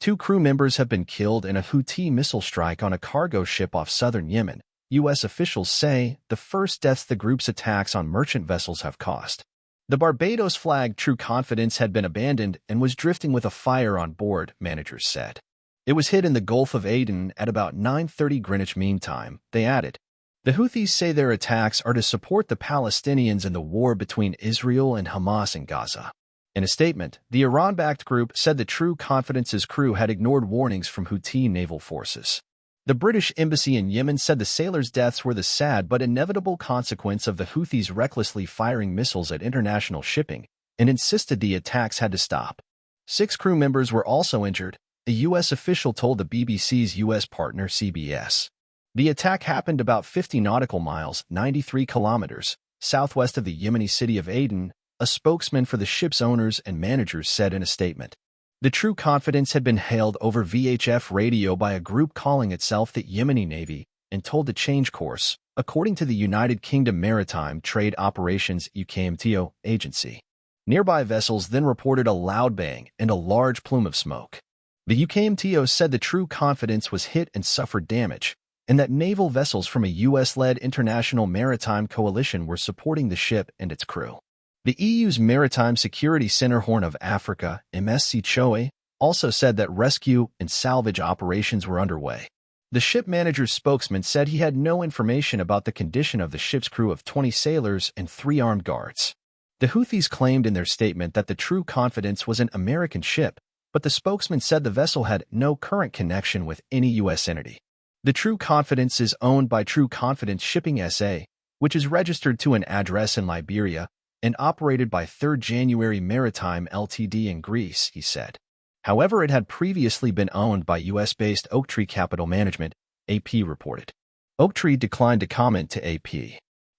2 crew members have been killed in a Houthi missile strike on a cargo ship off southern Yemen, U.S. officials say, the first deaths the group's attacks on merchant vessels have caused. The Barbados-flagged True Confidence had been abandoned and was drifting with a fire on board, managers said. It was hit in the Gulf of Aden at about 9:30 Greenwich Mean Time, they added. The Houthis say their attacks are to support the Palestinians in the war between Israel and Hamas in Gaza. In a statement, the Iran-backed group said the True Confidence's crew had ignored warnings from Houthi naval forces. The British embassy in Yemen said the sailors' deaths were the sad but inevitable consequence of the Houthis recklessly firing missiles at international shipping and insisted the attacks had to stop. 6 crew members were also injured, a U.S. official told the BBC's U.S. partner CBS. The attack happened about 50 nautical miles, 93 kilometers, southwest of the Yemeni city of Aden, a spokesman for the ship's owners and managers said in a statement. The True Confidence had been hailed over VHF radio by a group calling itself the Yemeni Navy and told to change course, according to the United Kingdom Maritime Trade Operations UKMTO agency. Nearby vessels then reported a loud bang and a large plume of smoke. The UKMTO said the True Confidence was hit and suffered damage, and that naval vessels from a U.S.-led international maritime coalition were supporting the ship and its crew. The EU's Maritime Security Center Horn of Africa, MSC CHOE, also said that rescue and salvage operations were underway. The ship manager's spokesman said he had no information about the condition of the ship's crew of 20 sailors and 3 armed guards. The Houthis claimed in their statement that the True Confidence was an American ship, but the spokesman said the vessel had no current connection with any U.S. entity. The True Confidence is owned by True Confidence Shipping S.A., which is registered to an address in Liberia and operated by 3rd January Maritime Ltd. In Greece, he said. However, it had previously been owned by U.S.-based Oaktree Capital Management, AP reported. Oaktree declined to comment to AP.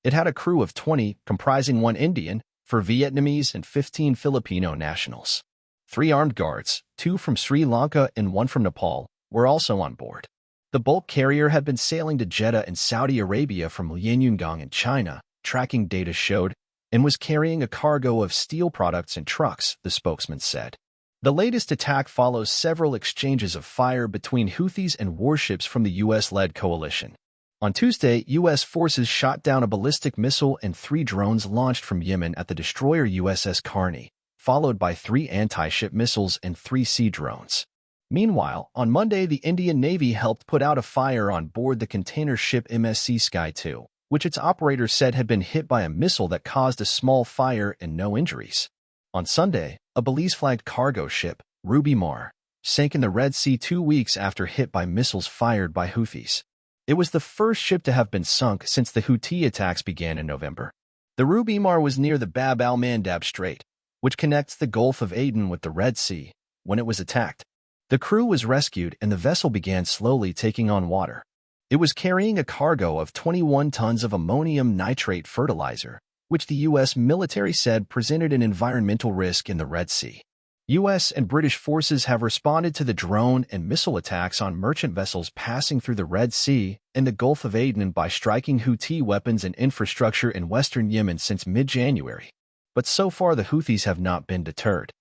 It had a crew of 20, comprising 1 Indian, 4 Vietnamese and 15 Filipino nationals. 3 armed guards, 2 from Sri Lanka and 1 from Nepal, were also on board. The bulk carrier had been sailing to Jeddah in Saudi Arabia from Lianyungang in China, tracking data showed, and was carrying a cargo of steel products and trucks, the spokesman said. The latest attack follows several exchanges of fire between Houthis and warships from the U.S.-led coalition. On Tuesday, U.S. forces shot down a ballistic missile and 3 drones launched from Yemen at the destroyer USS Carney, followed by 3 anti-ship missiles and 3 sea drones. Meanwhile, on Monday, the Indian Navy helped put out a fire on board the container ship MSC Sky 2, which its operator said had been hit by a missile that caused a small fire and no injuries. On Sunday, a Belize-flagged cargo ship, Ruby Mar, sank in the Red Sea 2 weeks after hit by missiles fired by Houthis. It was the first ship to have been sunk since the Houthi attacks began in November. The Ruby Mar was near the Bab al-Mandab Strait, which connects the Gulf of Aden with the Red Sea, when it was attacked. The crew was rescued and the vessel began slowly taking on water. It was carrying a cargo of 21 tons of ammonium nitrate fertilizer, which the U.S. military said presented an environmental risk in the Red Sea. U.S. and British forces have responded to the drone and missile attacks on merchant vessels passing through the Red Sea and the Gulf of Aden by striking Houthi weapons and infrastructure in western Yemen since mid-January. But so far the Houthis have not been deterred.